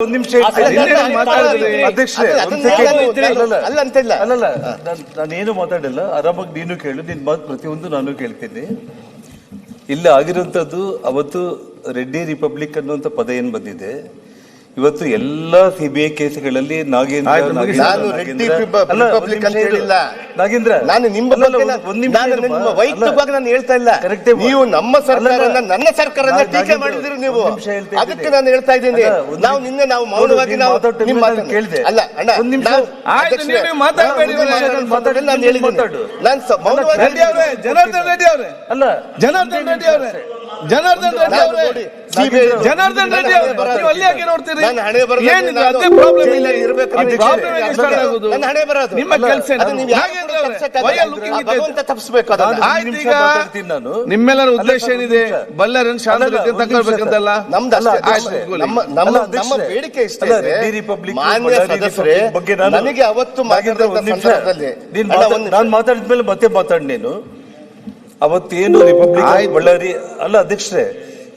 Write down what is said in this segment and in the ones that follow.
ಒಂದು ನಿಮಿಷ ಅಧ್ಯಕ್ಷರೇ, ನಾನೇನು ಮಾತಾಡಿಲ್ಲ. ಆರಾಮಾಗಿ ನೀನು ಕೇಳು, ನಿನ್ ಮಾತು ಪ್ರತಿಯೊಂದು ನಾನು ಕೇಳ್ತೀನಿ. ಇಲ್ಲಿ ಆಗಿರುವಂತದ್ದು ಅವತ್ತು ರೆಡ್ಡಿ ರಿಪಬ್ಲಿಕ್ ಅನ್ನುವಂತ ಪದ ಏನ್ ಬಂದಿದೆ, ಇವತ್ತು ಎಲ್ಲಾ ಸಿಬಿಐ ಕೇಸ್ಗಳಲ್ಲಿ ನಾಗೇಂದ್ರ ವೈಯಕ್ತಿಕವಾಗಿ ನಾನು ಹೇಳ್ತಾ ಇಲ್ಲ. ನೀವು ನಮ್ಮ ಸರ್ಕಾರನ, ನನ್ನ ಸರ್ಕಾರನ ಟೀಕೆ ಮಾಡಿದ್ರಿ ನೀವು, ಅದಕ್ಕೆ ನಾನು ಹೇಳ್ತಾ ಇದ್ದೀನಿ. ನಾವು ನಿನ್ನೆ ನಾವು ಮೌನವಾಗಿ ನಾವು ಕೇಳಿದೆ ಅಲ್ಲ ಅಣ್ಣ, ನಾನು ಜನಾರ್ದನ್ ರೆಡ್ಡಿ ಅವರೇ ಅಲ್ಲ, ಜನಾರ್ದನ್ ರೆಡ್ಡಿ ಅವರೇ, ಜನಾರ್ದನ್ ರೆಡ್ಡಿ ಅವರೇ, ಜನಾರ್ದನ್ ರೆಡ್ಡಿ ಅವರೇ, ನೀವು ಅಲ್ಲಿ ಯಾಕೆ ನೋಡ್ತೀರಿ? ಹಣೆ ಬರೋದು ನಿಮ್ಮ ಕೆಲಸ ನಿಮ್ಮೆಲ್ಲರ ಉದ್ದೇಶ ಏನಿದೆ? ಬಳ್ಳಾರಿಯನ್ನು ಶಾಂತತೆ ತಗೊಳ್ಬೇಕಂತಲ್ಲ ನಮ್ಮ ಬೇಡಿಕೆ ಇಷ್ಟ. ಮಾನ್ಯ ಸದಸ್ಯರೇ, ನನಗೆ ಅವತ್ತು ನಾನು ಮಾತಾಡಿದ್ಮೇಲೆ ಮತ್ತೆ ಮಾತಾಡಿ. ನೀನು ಅವತ್ತೇನು ರಿಪಬ್ಲಿಕ್ ಬಳ್ಳಾರಿ ಅಲ್ಲ ಅಧ್ಯಕ್ಷರೇ,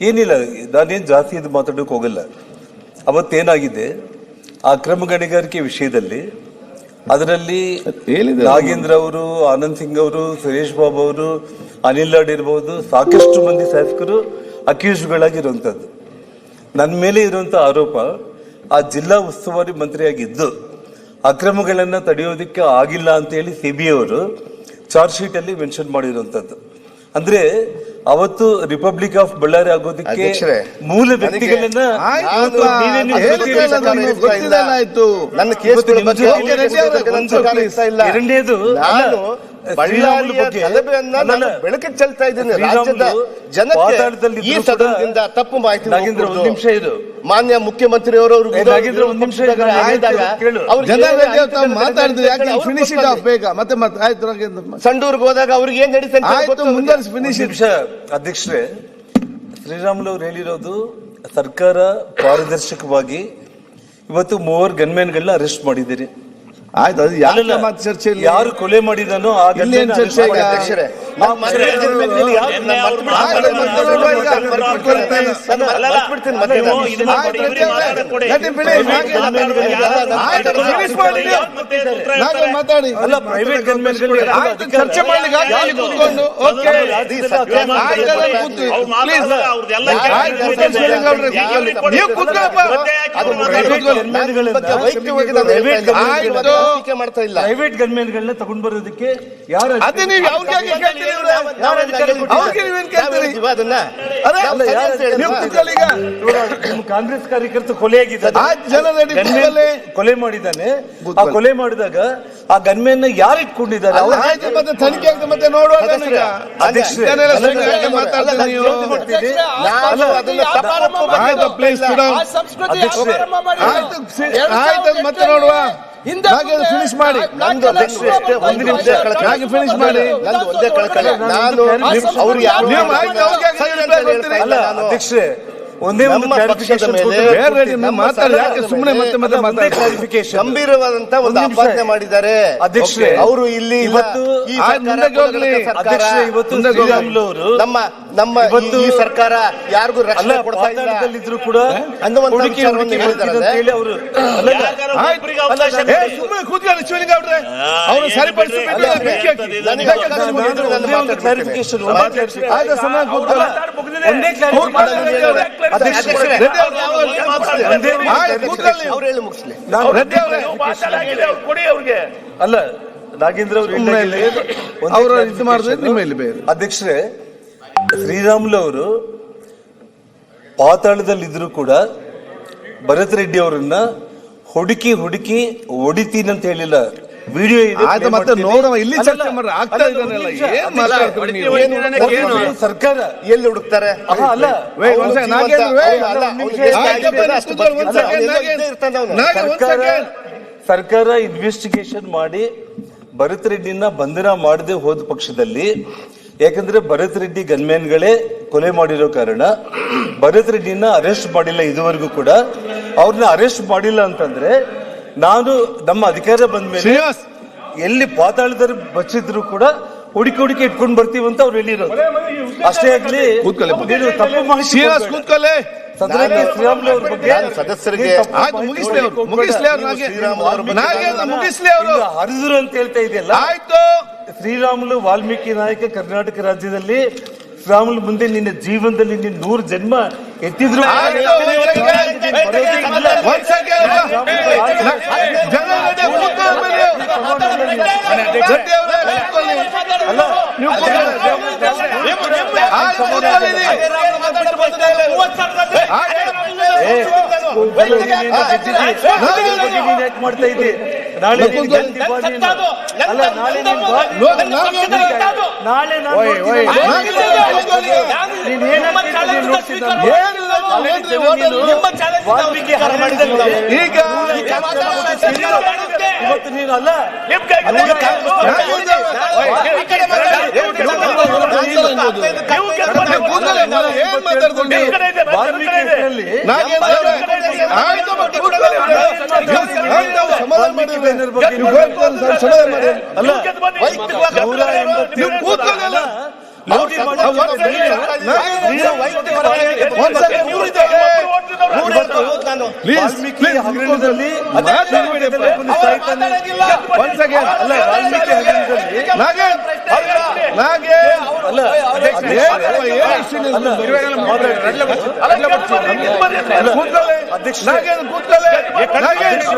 ಏನಿಲ್ಲ, ನಾನೇನು ಜಾಸ್ತಿ ಇದು ಮಾತಾಡೋಕೆ ಹೋಗಲ್ಲ. ಅವತ್ತೇನಾಗಿದೆ ಅಕ್ರಮ ಗಣಿಗಾರಿಕೆ ವಿಷಯದಲ್ಲಿ, ಅದರಲ್ಲಿ ನಾಗೇಂದ್ರ ಅವರು, ಆನಂದ್ ಸಿಂಗ್ ಅವರು, ಸುರೇಶ್ ಬಾಬು ಅವರು, ಅನಿಲ್ ಲಾಡ್ ಇರಬಹುದು, ಸಾಕಷ್ಟು ಮಂದಿ ಶಾಸಕರು ಅಕ್ಯೂಸ್ಗಳಾಗಿರುವಂತದ್ದು. ನನ್ನ ಮೇಲೆ ಇರುವಂತ ಆರೋಪ, ಆ ಜಿಲ್ಲಾ ಉಸ್ತುವಾರಿ ಮಂತ್ರಿಯಾಗಿದ್ದು ಅಕ್ರಮಗಳನ್ನ ತಡೆಯೋದಕ್ಕೆ ಆಗಿಲ್ಲ ಅಂತ ಹೇಳಿ ಸಿಬಿಐ ಅವರು ಚಾರ್ಜ್ ಶೀಟ್ ಅಲ್ಲಿ ಮೆನ್ಷನ್ ಮಾಡಿರುವಂತದ್ದು. ಅಂದ್ರೆ ಅವತ್ತು ರಿಪಬ್ಲಿಕ್ ಆಫ್ ಬಳ್ಳಾರಿ ಆಗೋದಕ್ಕೆ ಮೂಲ ವ್ಯಕ್ತಿಗಳನ್ನ ಎರಡನೇದು ಬೆಳಕಿಗೆ ಚೆಲ್ತಾ ಇದ್ದೀನಿ. ರಾಜ್ಯದ ಜನತೆ ಈ ಸದನದಿಂದ ತಪ್ಪು ಮಾಹಿತಿ. ಒಂದು ನಿಮಿಷ ಇದು, ಮಾನ್ಯ ಮುಖ್ಯಮಂತ್ರಿ ಅವರು ಒಂದು ನಿಮಿಷ ಸಂಡೂರ್ಗೆ ಹೋದಾಗ ಅವ್ರಿಗೆ ಏನ್ ನಡೀತಾ ಅಧ್ಯಕ್ಷರೇ, ಶ್ರೀರಾಮುಲು ಅವರು ಹೇಳಿರೋದು ಸರ್ಕಾರ ಪಾರದರ್ಶಕವಾಗಿ ಇವತ್ತು 3 ಗನ್ಮ್ಯಾನ್ಗಳನ್ನ ಅರೆಸ್ಟ್ ಮಾಡಿದ್ದೀರಿ. ಆಯ್ತು, ಅದು ಚರ್ಚೆ ಯಾರು ಕೊಲೆ ಮಾಡಿದಾನೋ ಆ ಚರ್ಚೆ ಮಾತಾಡಿ. ಅಲ್ಲ, ಪ್ರೈವೇಟ್ ಗನ್ಮ್ಯಾನ್ಗಳು ಚರ್ಚೆ ಮಾಡ್ಲಿಕ್ಕೆ ಕೂತ್ಕೊಂಡು ಮಾಡ್ತಾ ಇಲ್ಲ. ಪ್ರೈವೇಟ್ ಗನ್ಮ್ಯಾನ್ಗಳನ್ನ ತಗೊಂಡ್ ಬರೋದಕ್ಕೆ ಯಾರು ಕಾಂಗ್ರೆಸ್ ಕಾರ್ಯಕರ್ತ ಕೊಲೆಯಾಗಿದ್ದಾರೆ, ಕೊಲೆ ಮಾಡಿದ್ದಾನೆ. ಆ ಕೊಲೆ ಮಾಡಿದಾಗ ಆ ಗನ್ಮ್ಯಾನ್ ಯಾರು ಇಟ್ಕೊಂಡಿದ್ದಾರೆ? ಮತ್ತೆ ತನಿಖೆ ಆಗ್ತದೆ, ಮತ್ತೆ ನೋಡುವ. ಮತ್ತೆ ನೋಡುವ. ಫಿನಿಶ್ ಮಾಡಿ, ಒಂದು ನಿಮಿಷ ಫಿನಿಶ್ ಮಾಡಿ. ಅಧ್ಯಕ್ಷರೇ, ಒಂದೇ ಒಂದು ಗಂಭೀರವಾದಂತ ಒಂದು ಆಪಾದನೆ ಮಾಡಿದ್ದಾರೆ ಅಧ್ಯಕ್ಷರೇ. ಅವರು ಇಲ್ಲಿ ಇವತ್ತು ನಮ್ಮ ಈ ಸರ್ಕಾರ ಯಾರಿಗೂ ರಕ್ಷಣೆ ಕೊಡ್ತಾ ಇಲ್ಲ ಕೂಡ ಸುಮ್ಮನೆ ಕೂತ್ಕೊಳ್ಳಿ ಶಿವಲಿಂಗ ಅವ್ರೆ, ಅವರು ಸರಿಪಡಿಸಬೇಕು. ಅಲ್ಲ, ನಾಗೇಂದ್ರ ಅವರು ಇದು ಮಾಡಿದ್ರೆ ನಿಮ್ಮ ಇಲ್ಲಿ ಬೇರೆ. ಅಧ್ಯಕ್ಷರೇ, ಶ್ರೀರಾಮುಲು ಅವರು ಪಾತಾಳದಲ್ಲಿದ್ರು ಕೂಡ ಭರತ್ ರೆಡ್ಡಿ ಅವರನ್ನ ಹುಡುಕಿ ಹೊಡಿತೀನಿ ಅಂತ ಹೇಳಿಲ್ಲ. ವಿಡಿಯೋ ಇದೆ, ಮತ್ತೆ ನೋಡುವ. ಇಲ್ಲಿ ಚರ್ಚೆ ಮಾಡ್ರೆ ಆಗ್ತಾ ಇದ್ದಾನೆಲ್ಲ. ಸರ್ಕಾರ ಎಲ್ಲಿ ಹುಡುಕ್ತಾರೆ? ಅಲ್ಲ, ಸರ್ಕಾರ ಇನ್ವೆಸ್ಟಿಗೇಷನ್ ಮಾಡಿ ಭರತ್ ರೆಡ್ಡಿನ ಬಂಧನ ಮಾಡದೆ ಹೋದ ಪಕ್ಷದಲ್ಲಿ, ಯಾಕಂದ್ರೆ ಭರತ್ ರೆಡ್ಡಿ ಗನ್ಮ್ಯಾನ್ಗಳೇ ಕೊಲೆ ಮಾಡಿರೋ ಕಾರಣ ಭರತ್ ರೆಡ್ಡಿನ ಅರೆಸ್ಟ್ ಮಾಡಿಲ್ಲ ಇದುವರೆಗೂ ಕೂಡ. ಅವ್ರನ್ನ ಅರೆಸ್ಟ್ ಮಾಡಿಲ್ಲ ಅಂತಂದ್ರೆ ನಾನು ನಮ್ಮ ಅಧಿಕಾರ ಬಂದ ಮೇಲೆ ಎಲ್ಲಿ ಪಾತಾಳದಲ್ಲಿ ಬಚ್ಚಿದ್ರು ಕೂಡ ಹುಡುಕಿ ಇಟ್ಕೊಂಡು ಬರ್ತೀವಿ ಅಂತ ಅವ್ರು ಹೇಳಿರೋದು. ಅಷ್ಟೇ ಆಗ್ಲಿ, ತಪ್ಪು ಮಾಡಿ ಕೂತ್ಕೊಳ್ಳಿ. ಸದನಕ್ಕೆ ಶ್ರೀರಾಮುಲು ಅವ್ರ ಬಗ್ಗೆ ನಾನು ಸದಸ್ಯರಿಗೆ ಆಯ್ತು, ಮುಗಿಸ್ಲಿ ಅವ್ರು, ಮುಗಿಸ್ಲಿ ಅವ್ರು, ನಾಗೇಂದ್ರ ಮುಗಿಸ್ಲಿ ಅವರು. ಹರಿದ್ರು ಅಂತ ಹೇಳ್ತಾ ಇದೆಯಲ್ಲ. ಆಯ್ತು, ಶ್ರೀರಾಮುಲು ವಾಲ್ಮೀಕಿ ನಾಯಕ ಕರ್ನಾಟಕ ರಾಜ್ಯದಲ್ಲಿ ಶ್ರೀರಾಮುಲು ಮುಂದೆ ನಿನ್ನ ಜೀವನದಲ್ಲಿ ನೀನು 100 ಜನ್ಮ ಎತ್ತಿದ್ರು ಆಯ್ತು, ಒಂದ್ ಸೆಕೆಂಡ್. ಜನ ರೆಡ್ಡಿ ಅವ್ರು ಕೂತ್ಕೊಳ್ಳಿ. ರೆಡ್ಡಿ ಅವರೇ ಕೂತ್ಕೊಳ್ಳಿ. ನೀವು ಕೂತ್ಕೊಳ್ಳಿ. ಆಯ್ತು, ಕೂತ್ಕೊಳ್ಳಿ. ಮಾಡ್ತಾ ಇದ್ದೆ ನಾಳೆ ಈಗ ಇವತ್ತು ನೀನು ಅಲ್ಲ ಏನ್ ಮಾತಾಡ್ಕೊಂಡು ವಾಲ್ಮೀಕಿ ಹಗರಣದಲ್ಲಿ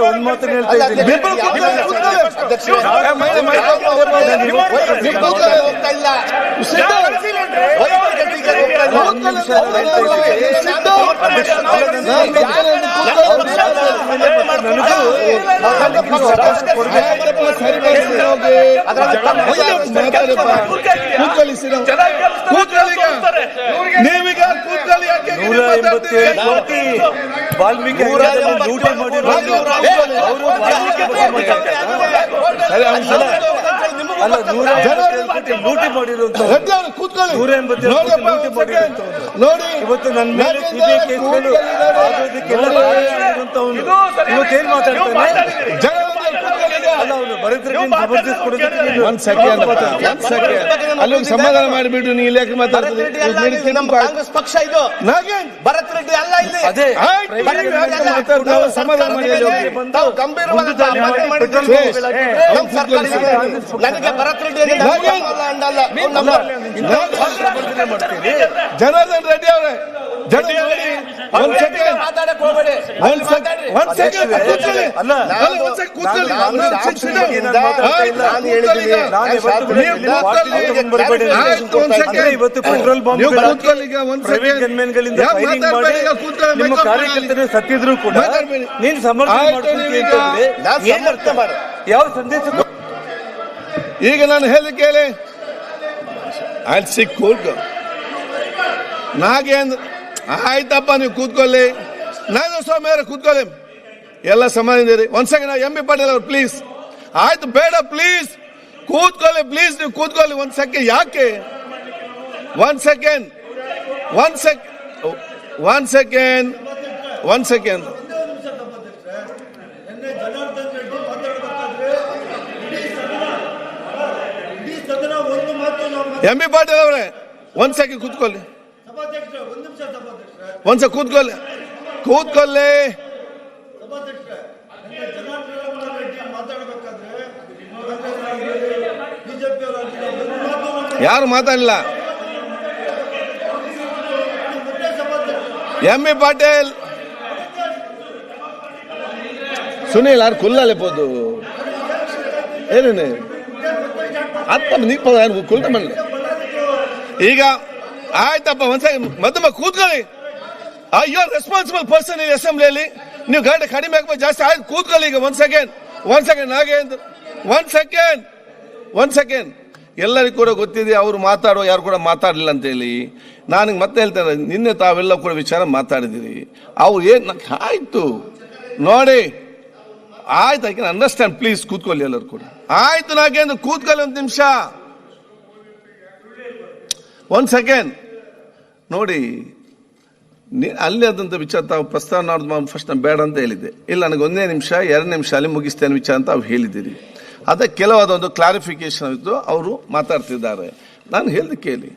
ಒಂದ್ ಮಾತನ್ನ ಹೇಳ್ತಾ ಇದ್ದೀನಿ. ನೀವೀಗ ಕೂತ್ಕೊಳ್ಳಿ. 187 ಕೋಟಿ ವಾಲ್ಮೀಕಿ ಲೂಟಿ ಮಾಡಿರೋ ಅಲ್ಲ 187 ಲೂಟಿ ಮಾಡಿರುವಂತ ಕೂತ್ಕೊಳ್ಳಿ. 187 ಲೂಟಿ ಮಾಡಿರುವಂತ ನೋಡಿ, ಇವತ್ತು ನನ್ನ ಮೇಲೆ ಸಿಬಿಐ ಕೇಸ್ಗಳು ಆಗೋದಕ್ಕೆಲ್ಲ ಇವತ್ತೇನ್ ಮಾತಾಡ್ತಾನೆ ಅಲ್ಲ ಅವನು ಬರೀದ್ರೆ ಜಬರ್ದಸ್ತ್ ಕೊಡೋದಕ್ಕೆ ಒಂದ್ ಸೆಕೆಂಡ್ ಅಲ್ಲಿ ಸಮಾಧಾನ ಮಾಡಿಬಿಟ್ಟು ನೀವು ಇಲಾಖೆ ಮಾತಾಡ್ತೀವಿ. ನಮ್ಮ ಕಾಂಗ್ರೆಸ್ ಪಕ್ಷ ಇದು ಭರತ್ ರೆಡ್ಡಿ ಅಲ್ಲ ಇಲ್ಲಿ. ಅದೇ ಮಾತಾಡ್ತಾವೆ, ಸಮಾಧಾನ ಮಾಡಿ. ತಾವು ಗಂಭೀರವಾದ ಆಪಾದನೆ ಮಾಡಿದ್ದೀರಿ. ನಮ್ಮ ಸರ್ಕಾರ ನನಗೆ ಭರತ್ ರೆಡ್ಡಿ ಜನಾರ್ದನ್ ರೆಡ್ಡಿ ಅವರೇ, ಒಂದ್ ಸೆಕೆಂಡ್ ಕೂತ್ಕೊಳ್ಳಿ. ಇವತ್ತು ಪೆಟ್ರೋಲ್ ಬಾಂಬ್ ನಿಮ್ಮ ಕಾರ್ಯಕರ್ತರು ಸತ್ತಿದ್ರು ಕೂಡ ನೀನ್ ಸಮರ್ಥನೆ ಯಾವ ಸಂದೇಶ ಈಗ ನಾನು ಹೇಳಿ ಕೇಳಿ. ಅಲ್ಲಿ ಸಿಕ್ ಕೂತ್ಕೊ ನಾಗೇಂದ್ರ. ಆಯ್ತಪ್ಪ, ನೀವು ಕೂತ್ಕೊಳ್ಳಿ. ನಾಗೇಂದ್ರ ಸ್ವಾಮಿ ಅವರೇ ಕೂತ್ಕೊಳ್ಳಿ. ಎಲ್ಲ ಸಮಾಧಾನ. ಒಂದ್ ಸೆಕೆಂಡ್ ಎಂ ಬಿ ಪಾಟೀಲ್ ಅವ್ರು ಪ್ಲೀಸ್. ಆಯ್ತು, ಬೇಡ ಪ್ಲೀಸ್ ಕೂತ್ಕೊಳ್ಳಿ. ಪ್ಲೀಸ್ ನೀವು ಕೂತ್ಕೊಳ್ಳಿ ಒಂದ್ ಸೆಕೆಂಡ್. ಯಾಕೆ ಒಂದ್ ಸೆಕೆಂಡ್ ಎಂ ಬಿ ಪಾಟೀಲ್ ಅವರೇ ಒಂದ್ ಸೆಕೆಂಡ್ ಕೂತ್ಕೊಳ್ಳಿ. ಒಂದ್ಸ ಕೂತ್ಕೊಳ್ಳಿ. ಯಾರು ಮಾತಾಡಲಿಲ್ಲ. ಎಂ ಬಿ ಪಾಟೀಲ್ ಸುನೀಲ್ ಯಾರು ಕುಲ್ಲಲೇಪೋದು ಏನೇನು ಅತ್ತ ನೀವು ಕುಲ್ಲ ಮನೆ. ಈಗ ಆಯ್ತಪ್ಪ, ಒಂದ್ಸರಿ ಮತ್ತೊಮ್ಮೆ ಕೂತ್ಕೊಳ್ಳಿ. ಯು ಆರ್ ರೆಸ್ಪಾನ್ಸಿಬಲ್ ಪರ್ಸನ್ ಈ ಅಸೆಂಬ್ಲಿಯಲ್ಲಿ. ನೀವು ಗಂಟೆ ಕಡಿಮೆ ಹಾಕ್ಬೇಕು, ಜಾಸ್ತಿ ಆಯ್ತು. ಕೂತ್ಕೊಳ್ಳಿ. ಈಗ ಒಂದ್ ಸೆಕೆಂಡ್ ನಾಗೇಂದ್ರ, ಒಂದ್ ಸೆಕೆಂಡ್. ಎಲ್ಲರಿಗೂ ಕೂಡ ಗೊತ್ತಿದೆ ಅವರು ಮಾತಾಡೋ ಯಾರು ಕೂಡ ಮಾತಾಡಲಿಲ್ಲ ಅಂತ ಹೇಳಿ. ನಾನು ಮತ್ತೆ ಹೇಳ್ತೇನೆ, ನಿನ್ನೆ ತಾವೆಲ್ಲ ಕೂಡ ವಿಚಾರ ಮಾತಾಡಿದಿರಿ. ಅವ್ರು ಆಯ್ತು ನೋಡಿ, ಆಯ್ತು. I can understand. ಪ್ಲೀಸ್ ಕೂತ್ಕೊಳ್ಳಿ ಎಲ್ಲರೂ ಕೂಡ. ಆಯ್ತು ನಾಗೇಂದ್ರ ಕೂತ್ಕೊಳ್ಳಿ ಒಂದು ನಿಮಿಷ. ಒಂದ್ ಸೆಕೆಂಡ್ ನೋಡಿ, ಅಲ್ಲಿ ಆದಂತ ವಿಚಾರ ತಾವು ಪ್ರಸ್ತಾವ ಮಾಡೋದು ಫಸ್ಟ್ ನಾನು ಬೇಡ ಅಂತ ಹೇಳಿದ್ದೆ. ಇಲ್ಲ, ನನಗೆ 1 ನಿಮಿಷ 2 ನಿಮಿಷ ಅಲ್ಲಿ ಮುಗಿಸ್ತೇನೆ ವಿಚಾರ ಅಂತ ಅವ್ರು ಹೇಳಿದ್ದೀರಿ. ಅದಕ್ಕೆ ಕೆಲವಾದ ಒಂದು ಕ್ಲಾರಿಫಿಕೇಶನ್ ಇತ್ತು, ಅವರು ಮಾತಾಡ್ತಿದ್ದಾರೆ. ನಾನು ಹೇಳಿದೆ ಕೇಳಿ,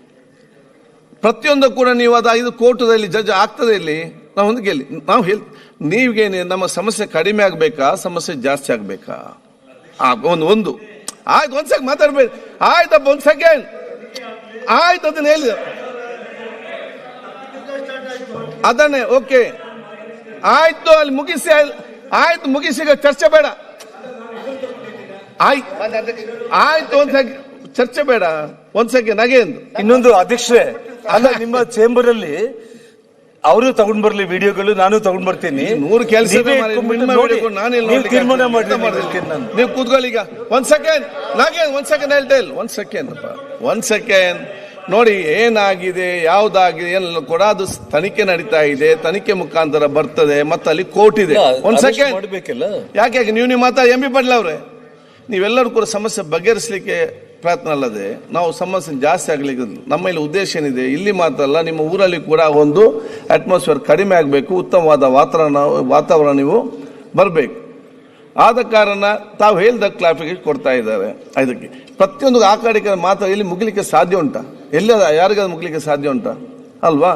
ಪ್ರತಿಯೊಂದು ಕೂಡ ನೀವು ಅದು 5 ಕೋರ್ಟದಲ್ಲಿ ಜಡ್ಜ್ ಆಗ್ತದೆ. ಇಲ್ಲಿ ನಾವು ಒಂದು ಕೇಳಿ ನಾವು ನೀವಿಗೇನೆ ನಮ್ಮ ಸಮಸ್ಯೆ ಕಡಿಮೆ ಆಗ್ಬೇಕಾ ಸಮಸ್ಯೆ ಜಾಸ್ತಿ ಆಗ್ಬೇಕಾ? ಒಂದು ಆಯ್ತು, ಒಂದ್ ಸೆಕೆಂಡ್ ಮಾತಾಡ್ಬೇಡಿ. ಆಯ್ತಪ್ಪ, ಒಂದ್ ಸೆಕೆಂಡ್ ಆಯ್ತು, ಅದನ್ನ ಹೇಳಿ ಅದನ್ನೇ ಓಕೆ ಆಯ್ತು, ಅಲ್ಲಿ ಮುಗಿಸಿ. ಆಯ್ತು, ಮುಗಿಸಿ, ಈಗ ಚರ್ಚೆ ಬೇಡ. ಆಯ್ತು, ಒಂದ್ ಸೆಕೆಂಡ್ ಚರ್ಚೆ ಬೇಡ. ಒಂದ್ ಸೆಕೆಂಡ್ ಹಾಗೇನು ಇನ್ನೊಂದು ಅಧ್ಯಕ್ಷರೇ, ಅಲ್ಲ ನಿಮ್ಮ ಚೇಂಬರ್ ಅಲ್ಲಿ ಅವರು ತಗೊಂಡ್ ಬರ್ಲಿ ವಿಡಿಯೋಗಳು, ನಾನು ತಗೊಂಡ್ ಬರ್ತೀನಿ. 100 ಕೆಲಸ ತೀರ್ಮಾನ ಮಾಡಿ. ನೀವು ಕೂತ್ಕೊಳ್ಳಿ. ಈಗ ಒಂದ್ ಸೆಕೆಂಡ್ ನಾಗೇನ್, ಒಂದ್ ಸೆಕೆಂಡ್ ಹೇಳ್ತಾ ಇಲ್ಲ, ಒಂದ್ ಸೆಕೆಂಡ್ ನೋಡಿ ಏನಾಗಿದೆ, ಯಾವ್ದಾಗಿದೆ ಏನೆಲ್ಲ ಕೂಡ ಅದು ತನಿಖೆ ನಡೀತಾ ಇದೆ. ತನಿಖೆ ಮುಖಾಂತರ ಬರ್ತದೆ, ಮತ್ತೆ ಅಲ್ಲಿ ಕೋರ್ಟ್ ಇದೆ. ಒಂದ್ ಸೆಕೆಂಡ್ ಯಾಕೆ ನೀವು ಮಾತಾಡಿ ಎಂ ಬಿ ಪಾಟೀಲ್ ಅವ್ರೆ, ನೀವೆಲ್ಲರೂ ಕೂಡ ಸಮಸ್ಯೆ ಬಗೆಹರಿಸಲಿಕ್ಕೆ ಪ್ರಯತ್ನ ಅಲ್ಲದೆ ನಾವು ಸಮಸ್ಯೆ ಜಾಸ್ತಿ ಆಗ್ಲಿಕ್ಕೆ ನಮ್ಮಲ್ಲಿ ಉದ್ದೇಶ ಏನಿದೆ, ಇಲ್ಲಿ ಮಾತ್ರ ಅಲ್ಲ ನಿಮ್ಮ ಊರಲ್ಲಿ ಕೂಡ ಒಂದು ಅಟ್ಮಾಸ್ಫಿಯರ್ ಕಡಿಮೆ ಆಗಬೇಕು, ಉತ್ತಮವಾದ ವಾತಾವರಣ ನೀವು ಬರಬೇಕು. ಆದ ಕಾರಣ ತಾವು ಹೇಳಿದ ಕ್ಲಾರಿಫಿಕೇಶನ್ ಕೊಡ್ತಾ ಇದ್ದಾರೆ. ಇದಕ್ಕೆ ಪ್ರತಿಯೊಂದು ಆ ಕಡೆ ಮಾತ್ರ ಇಲ್ಲಿ ಮುಗಿಲಿಕ್ಕೆ ಸಾಧ್ಯ ಉಂಟಾ? ಎಲ್ಲ ಯಾರಿಗಾದ್ರೂ ಮುಗಿಲಿಕ್ಕೆ ಸಾಧ್ಯ ಉಂಟಾ? ಅಲ್ವಾ?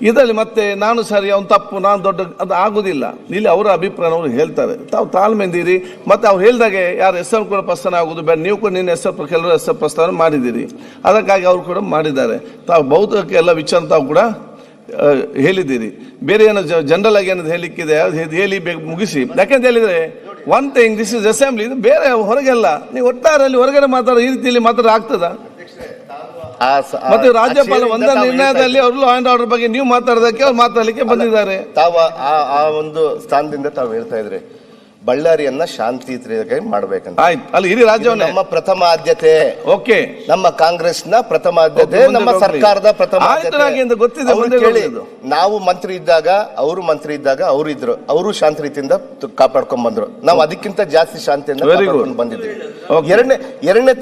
ಇದರಲ್ಲಿ ಮತ್ತೆ ನಾನು ಸರಿ, ಅವ್ನು ತಪ್ಪು, ನಾನು ದೊಡ್ಡ, ಅದು ಆಗುದಿಲ್ಲ. ಇಲ್ಲಿ ಅವರ ಅಭಿಪ್ರಾಯ ಅವರು ಹೇಳ್ತಾರೆ, ತಾವು ತಾಳ್ಮೆಂದಿರಿ. ಮತ್ತೆ ಅವ್ರು ಹೇಳ್ದಾಗೆ ಯಾರು ಹೆಸರು ಕೂಡ ಪ್ರಸ್ಥಾನ ಆಗುದು ಬೇಡ. ನೀವು ಕೂಡ ನಿನ್ನ ಹೆಸರು, ಕೆಲವರು ಹೆಸರು ಪ್ರಸ್ಥಾನ ಮಾಡಿದ್ದೀರಿ, ಅದಕ್ಕಾಗಿ ಅವರು ಕೂಡ ಮಾಡಿದ್ದಾರೆ. ತಾವು ಭೌತಿಕ ಎಲ್ಲ ವಿಚಾರ ತಾವು ಕೂಡ ಹೇಳಿದ್ದೀರಿ. ಬೇರೆ ಏನೋ ಜನರಲ್ ಆಗಿ ಏನದು ಹೇಳಿಕ್ಕಿದೆ ಹೇಳಿ ಮುಗಿಸಿ. ಯಾಕಂತ ಹೇಳಿದ್ರೆ one thing, this is assembly, ಇದು ಬೇರೆ ಹೊರಗೆಲ್ಲ ನೀವು ಒಟ್ಟಾರಲ್ಲಿ ಹೊರಗಡೆ ಮಾತಾಡೋ ಈ ರೀತಿಯಲ್ಲಿ ಮಾತಾಡ ಆಗ್ತದ? ಮತ್ತೆ ರಾಜ್ಯಪಾಲ ಒಂದೇ ನಿರ್ಣಯದಲ್ಲಿ ಅವರು ಲಾ ಅಂಡ್ ಆರ್ಡರ್ ಬಗ್ಗೆ ನೀವು ಮಾತಾಡೋದಕ್ಕೆ ಅವ್ರು ಮಾತಾಡಲಿಕ್ಕೆ ಬಂದಿದ್ದಾರೆ. ತಾವು ಆ ಒಂದು ಸ್ಥಾನದಿಂದ ತಾವು ಹೇಳ್ತಾ ಇದ್ರಿ ಬಳ್ಳಾರಿಯನ್ನ ಶಾಂತಿ ಮಾಡ್ಬೇಕಂತ. ಆಯ್ತು, ಅಲ್ಲಿ ಇಡೀ ರಾಜ್ಯವನ್ನ ನಮ್ಮ ಪ್ರಥಮ ಆದ್ಯತೆ. ಓಕೆ, ನಮ್ಮ ಕಾಂಗ್ರೆಸ್ನ ಪ್ರಥಮ ಆದ್ಯತೆ, ನಮ್ಮ ಸರ್ಕಾರದ ಪ್ರಥಮ ಆದ್ಯತೆ. ಗೊತ್ತಿದೆ. ನಾವು ಮಂತ್ರಿ ಇದ್ದಾಗ, ಅವರು ಮಂತ್ರಿ ಇದ್ದಾಗ ಅವರು ಇದ್ರು, ಅವರು ಶಾಂತಿ ರೀತಿಯಿಂದ ಕಾಪಾಡ್ಕೊಂಡ್ ಬಂದ್ರು. ನಾವು ಅದಕ್ಕಿಂತ ಜಾಸ್ತಿ ಶಾಂತಿಯಿಂದ ಕಾಪಾಡ್ಕೊಂಡು ಬಂದಿದ್ದೀವಿ. ಎರಡನೇ